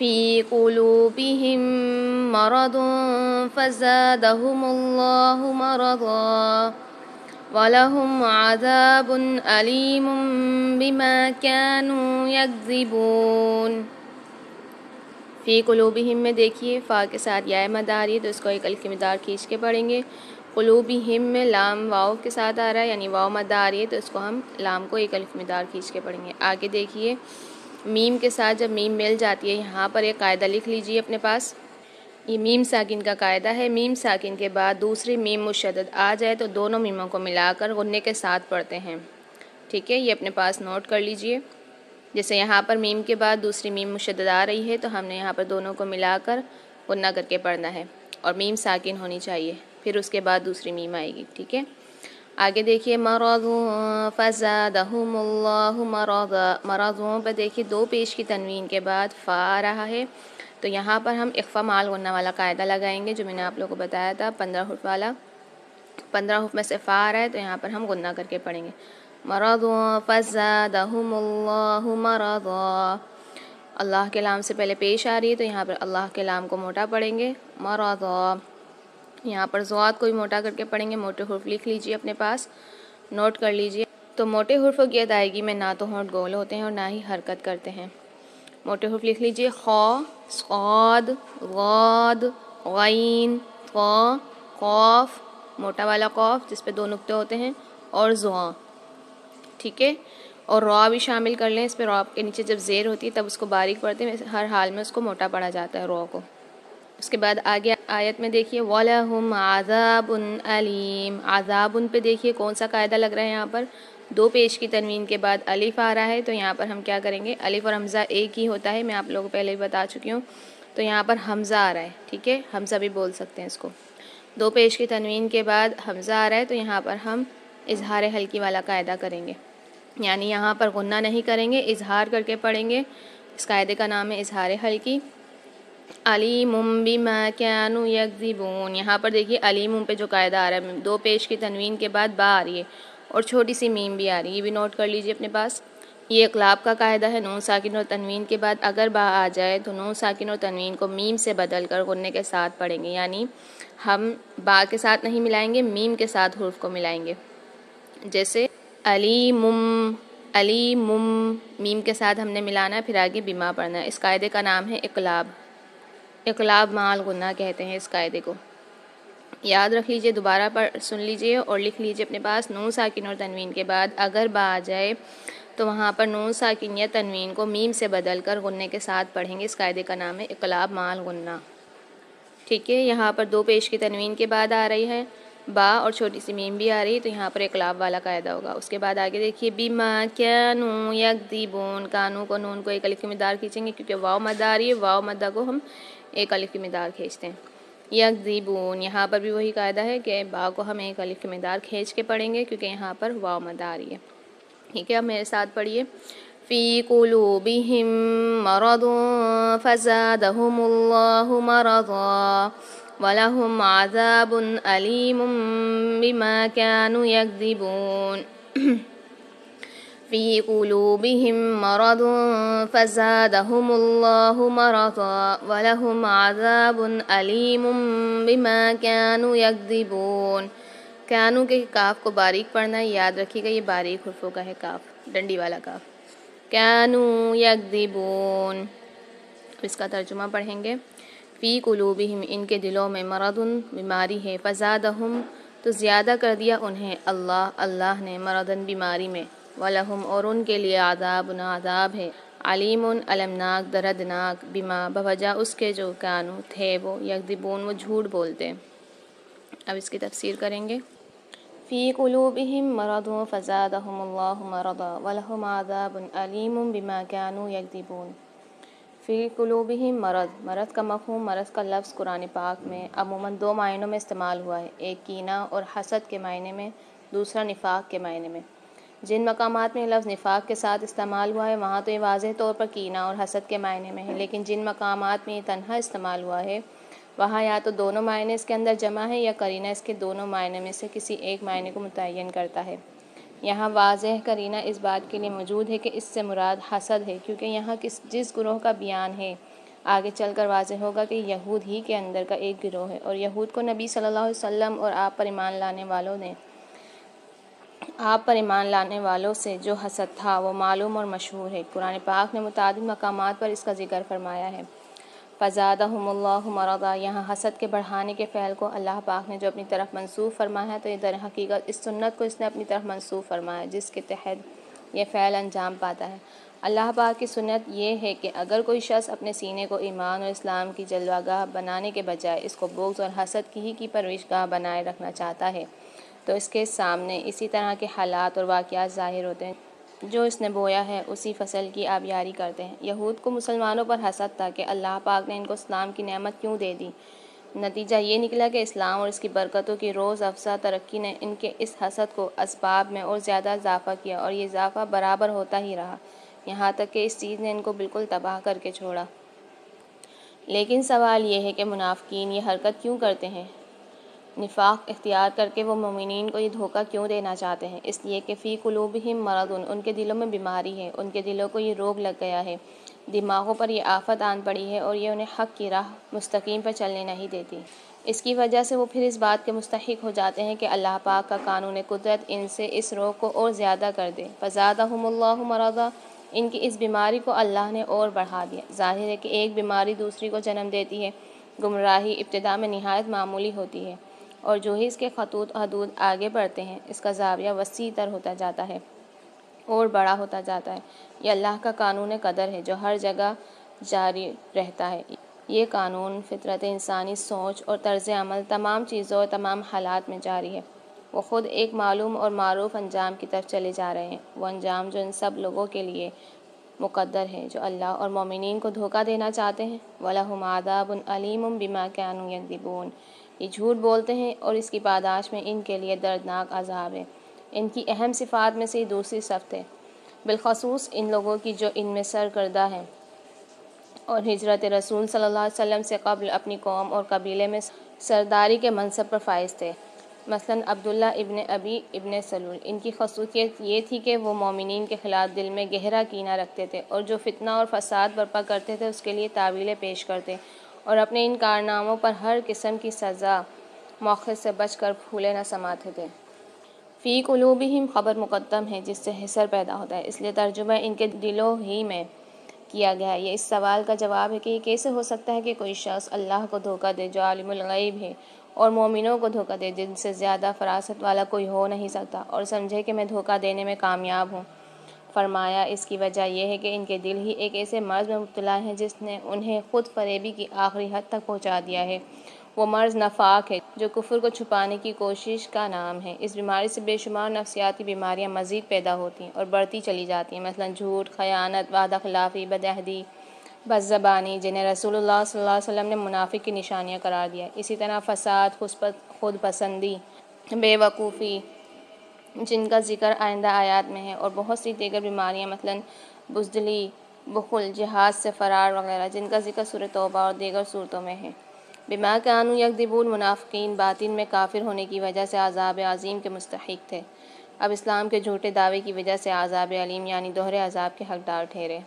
فی قلوبہم مرض فزادہم اللہ مرضا وَلَهُمْ عَذَابٌ أَلِيمٌ بِمَا كَانُوا يَكْذِبُونَ۔ فی قلوبہم میں دیکھیے فا کے ساتھ یا مد آ رہی ہے تو اس کو ایک الف کی مقدار کھینچ کے پڑھیں گے۔ قلوبہم میں لام واو کے ساتھ آ رہا ہے یعنی واو مد آ رہی ہے تو اس کو ہم لام کو ایک الف کی مقدار کھینچ کے پڑھیں گے۔ آگے دیکھیے میم کے ساتھ جب میم مل جاتی ہے یہاں پر ایک قاعدہ لکھ لیجیے اپنے پاس۔ یہ میم ساکن کا قاعدہ ہے، میم ساکن کے بعد دوسری میم مشدد آ جائے تو دونوں میموں کو ملا کر غنّے کے ساتھ پڑھتے ہیں، ٹھیک ہے، یہ اپنے پاس نوٹ کر لیجئے۔ جیسے یہاں پر میم کے بعد دوسری میم مشدد آ رہی ہے تو ہم نے یہاں پر دونوں کو ملا کر غنّہ کر کے پڑھنا ہے اور میم ساکن ہونی چاہیے، پھر اس کے بعد دوسری میم آئے گی، ٹھیک ہے۔ آگے دیکھیے مرض فزادہم اللہ مرضا، مرضوں پہ دیکھیے دو پیش کی تنوین کے بعد فا آ رہا ہے تو یہاں پر ہم اخفا مال غنہ والا قاعدہ لگائیں گے جو میں نے آپ لوگوں کو بتایا تھا 15 حرف والا، 15 حرف میں سے فا آ رہا ہے تو یہاں پر ہم غنہ کر کے پڑھیں گے۔ مرض فزادہم اللہ مرضا، اللہ کے لام سے پہلے پیش آ رہی ہے تو یہاں پر اللہ کے لام کو موٹا پڑھیں گے مرضا، یہاں پر ضاد کو بھی موٹا کر کے پڑھیں گے۔ موٹے حرف لکھ لیجئے اپنے پاس، نوٹ کر لیجئے۔ تو موٹے حرفوں کی ادائیگی میں نہ تو ہونٹ گول ہوتے ہیں اور نہ ہی حرکت کرتے ہیں۔ موٹے حرف لکھ لیجئے خا، صاد، غاد، غین، طا، قاف، موٹا والا قاف جس پہ دو نقطے ہوتے ہیں، اور زواں، ٹھیک ہے، اور را بھی شامل کر لیں، اس پہ را کے نیچے جب زیر ہوتی ہے تب اس کو باریک پڑھتے ہیں، ہر حال میں اس کو موٹا پڑھا جاتا ہے را کو۔ اس کے بعد آگے آیت میں دیکھیے وَلَهُمْ عَذَابٌ أَلِيمٌ، عذابٌ پہ دیکھیے کون سا قاعدہ لگ رہا ہے، یہاں پر دو پیش کی تنوین کے بعد الف آ رہا ہے تو یہاں پر ہم کیا کریں گے، الف اور حمزہ ایک ہی ہوتا ہے، میں آپ لوگوں کو پہلے بھی بتا چکی ہوں، تو یہاں پر حمزہ آ رہا ہے، ٹھیک ہے، حمزہ بھی بول سکتے ہیں اس کو۔ دو پیش کی تنوین کے بعد حمزہ آ رہا ہے تو یہاں پر ہم اظہار حلقی والا قاعدہ کریں گے، یعنی یہاں پر غنہ نہیں کریں گے، اظہار کر کے پڑھیں گے۔ اس قاعدے کا نام ہے اظہار حلقی۔ علیم بما كانوا یکذبون، یہاں پر دیکھیے علیم پہ جو قاعدہ آ رہا ہے دو پیش کی تنوین کے بعد با آ رہی ہے اور چھوٹی سی میم بھی آ رہی ہے، یہ بھی نوٹ کر لیجئے اپنے پاس۔ یہ اقلاب کا قاعدہ ہے، نون ساکن اور تنوین کے بعد اگر با آ جائے تو نون ساکن اور تنوین کو میم سے بدل کر غنّے کے ساتھ پڑھیں گے، یعنی ہم با کے ساتھ نہیں ملائیں گے، میم کے ساتھ حرف کو ملائیں گے۔ جیسے علیم، علیم، میم کے ساتھ ہم نے ملانا ہے، پھر آگے بما پڑھنا ہے۔ اس قاعدے کا نام ہے اقلاب، اقلاب مال غنہ کہتے ہیں اس قاعدے کو، یاد رکھ لیجئے، دوبارہ سن لیجئے اور لکھ لیجئے اپنے پاس۔ نون ساکن اور تنوین کے بعد اگر با آ جائے تو وہاں پر نون ساکن یا تنوین کو میم سے بدل کر غنّے کے ساتھ پڑھیں گے، اس قاعدے کا نام ہے اقلاب مال غنہ، ٹھیک ہے۔ یہاں پر دو پیش کی تنوین کے بعد آ رہی ہے با اور چھوٹی سی میم بھی آ رہی ہے تو یہاں پر اقلاب والا قاعدہ ہوگا۔ اس کے بعد آگے دیکھیے بما كانوا یکذبون، کانو کو نون کو ایک الف کی مقدار کھینچیں گے کیونکہ واو مد آ رہی ہے، واو مدہ کو ہم ایک الف کی مقدار کھینچتے ہیں۔ یکذبون، یہاں پر بھی وہی قاعدہ ہے کہ با کو ہم ایک الف کی مقدار کھینچ کے پڑھیں گے کیونکہ یہاں پر واو مد آ رہی ہے، ٹھیک ہے۔ اب میرے ساتھ پڑھیے فی قلوبہم مرض فزادہم اللہ مرضا وَلَهُمْ عَذَابٌ أَلِيمٌ بِمَا كَانُوا يَكْذِبُونَ۔ فی قلوبہم مرض فزادہم اللہ مرضا وَلَهُمْ عَذَابٌ أَلِيمٌ بِمَا كَانُوا يَكْذِبُونَ۔ کانو کے کاف کو باریک پڑھنا ہے، یاد رکھیے گا یہ باریک حرفوں کا ہے کاف، ڈنڈی والا کاف۔ كانوا یکذبون، اس کا ترجمہ پڑھیں گے فی قلوبہم، ان کے دلوں میں مرض بیماری ہے، فزادہم تو زیادہ کر دیا انہیں اللہ نے مرضن بیماری میں، وَلَهُمْ اور ان کے لیے عذاب عذاب ہے، علیم المناک دردناک، بما بوجہ اس کے جو کانو تھے وہ یکذبون وہ جھوٹ بولتے۔ اب اس کی تفسیر کریں گے۔ فی قلوبہم مرض فزادہم اللہ مرضا وَلَهُمْ عذاب علیم بما كانوا یکذبون۔ فی قلوبہم مرض، مرض کا مفہوم، مرض کا لفظ قرآن پاک میں عموماً دو معنوں میں استعمال ہوا ہے، ایک کینہ اور حسد کے معنی میں، دوسرا نفاق کے معنی میں۔ جن مقامات میں لفظ نفاق کے ساتھ استعمال ہوا ہے وہاں تو یہ واضح طور پر کینہ اور حسد کے معنی میں ہے، لیکن جن مقامات میں یہ تنہا استعمال ہوا ہے وہاں یا تو دونوں معنی اس کے اندر جمع ہے یا قرینہ اس کے دونوں معنی میں سے کسی ایک معنی کو متعین کرتا ہے۔ یہاں واضح قرینہ اس بات کے لیے موجود ہے کہ اس سے مراد حسد ہے، کیونکہ یہاں جس گروہ کا بیان ہے آگے چل کر واضح ہوگا کہ یہود ہی کے اندر کا ایک گروہ ہے، اور یہود کو نبی صلی اللہ علیہ وسلم اور آپ پر ایمان لانے والوں سے جو حسد تھا وہ معلوم اور مشہور ہے۔ قرآن پاک نے متعدد مقامات پر اس کا ذکر فرمایا ہے۔ فزادہم اللہ مرضا، یہاں حسد کے بڑھانے کے فعل کو اللہ پاک نے جو اپنی طرف منسوب فرمایا ہے تو یہ در حقیقت اس سنت کو اس نے اپنی طرف منسوب فرمایا جس کے تحت یہ فعل انجام پاتا ہے۔ اللہ پاک کی سنت یہ ہے کہ اگر کوئی شخص اپنے سینے کو ایمان اور اسلام کی جلوہ گاہ بنانے کے بجائے اس کو بغض اور حسد کی پرورش گاہ بنائے رکھنا چاہتا ہے تو اس کے سامنے اسی طرح کے حالات اور واقعات ظاہر ہوتے ہیں جو اس نے بویا ہے، اسی فصل کی آبیاری کرتے ہیں۔ یہود کو مسلمانوں پر حسد تھا کہ اللہ پاک نے ان کو اسلام کی نعمت کیوں دے دی۔ نتیجہ یہ نکلا کہ اسلام اور اس کی برکتوں کی روز افزا ترقی نے ان کے اس حسد کو اسباب میں اور زیادہ اضافہ کیا، اور یہ اضافہ برابر ہوتا ہی رہا، یہاں تک کہ اس چیز نے ان کو بالکل تباہ کر کے چھوڑا۔ لیکن سوال یہ ہے کہ منافقین یہ حرکت کیوں کرتے ہیں؟ نفاق اختیار کر کے وہ مومنین کو یہ دھوکہ کیوں دینا چاہتے ہیں؟ اس لیے کہ فی قلوبہم مرض، ان کے دلوں میں بیماری ہے، ان کے دلوں کو یہ روگ لگ گیا ہے، دماغوں پر یہ آفت آن پڑی ہے، اور یہ انہیں حق کی راہ مستقیم پر چلنے نہیں دیتی۔ اس کی وجہ سے وہ پھر اس بات کے مستحق ہو جاتے ہیں کہ اللہ پاک کا قانون قدرت ان سے اس روگ کو اور زیادہ کر دے۔ فزادہم اللہ مرضا، ان کی اس بیماری کو اللہ نے اور بڑھا دیا۔ ظاہر ہے کہ ایک بیماری دوسری کو جنم دیتی ہے۔ گمراہی ابتدا میں نہایت معمولی ہوتی ہے، اور جو ہی اس کے خطوط حدود آگے بڑھتے ہیں اس کا زاویہ وسیع تر ہوتا جاتا ہے اور بڑا ہوتا جاتا ہے۔ یہ اللہ کا قانون قدر ہے جو ہر جگہ جاری رہتا ہے۔ یہ قانون فطرت انسانی سوچ اور طرز عمل تمام چیزوں اور تمام حالات میں جاری ہے۔ وہ خود ایک معلوم اور معروف انجام کی طرف چلے جا رہے ہیں، وہ انجام جو ان سب لوگوں کے لیے مقدر ہے جو اللہ اور مومنین کو دھوکہ دینا چاہتے ہیں۔ وَلَهُمْ عَذَابٌ أَلِيمٌ بِمَا كَانُوا يَكْذِبُونَ، یہ جھوٹ بولتے ہیں اور اس کی پاداش میں ان کے لیے دردناک عذاب ہے۔ ان کی اہم صفات میں سے دوسری صفت ہے، بالخصوص ان لوگوں کی جو ان میں سرکردہ ہیں اور ہجرت رسول صلی اللہ علیہ وسلم سے قبل اپنی قوم اور قبیلے میں سرداری کے منصب پر فائز تھے، مثلاً عبداللہ ابن ابی ابن سلول۔ ان کی خصوصیت یہ تھی کہ وہ مومنین کے خلاف دل میں گہرا کینہ رکھتے تھے، اور جو فتنہ اور فساد برپا کرتے تھے اس کے لیے تعویلیں پیش کرتے اور اپنے ان کارناموں پر ہر قسم کی سزا مؤخذ سے بچ کر پھولے نہ سماتے تھے۔ فی قلوبہم خبر مقدم ہے جس سے حصر پیدا ہوتا ہے، اس لیے ترجمہ ان کے دلوں ہی میں کیا گیا ہے۔ یہ اس سوال کا جواب ہے کہ یہ کیسے ہو سکتا ہے کہ کوئی شخص اللہ کو دھوکہ دے جو عالم الغیب ہے، اور مومنوں کو دھوکہ دے جن سے زیادہ فراست والا کوئی ہو نہیں سکتا، اور سمجھے کہ میں دھوکہ دینے میں کامیاب ہوں۔ فرمایا اس کی وجہ یہ ہے کہ ان کے دل ہی ایک ایسے مرض میں مبتلا ہیں جس نے انہیں خود فریبی کی آخری حد تک پہنچا دیا ہے۔ وہ مرض نفاق ہے جو کفر کو چھپانے کی کوشش کا نام ہے۔ اس بیماری سے بے شمار نفسیاتی بیماریاں مزید پیدا ہوتی ہیں اور بڑھتی چلی جاتی ہیں، مثلاً جھوٹ، خیانت، وعدہ خلافی، بدعہدی، بدزبانی، جنہیں رسول اللہ صلی اللہ علیہ وسلم نے منافق کی نشانیاں قرار دیا۔ اسی طرح فساد، خود پسندی، بے وقوفی، جن کا ذکر آئندہ آیات میں ہے، اور بہت سی دیگر بیماریاں مثلاً بزدلی، بخل، جہاد سے فرار وغیرہ، جن کا ذکر سورۃ توبہ اور دیگر صورتوں میں ہے۔ بما كانوا یکذبون، منافقین باطن میں کافر ہونے کی وجہ سے عذاب عظیم کے مستحق تھے، اب اسلام کے جھوٹے دعوے کی وجہ سے عذاب علیم یعنی دوہرے عذاب کے حقدار ٹھہرے۔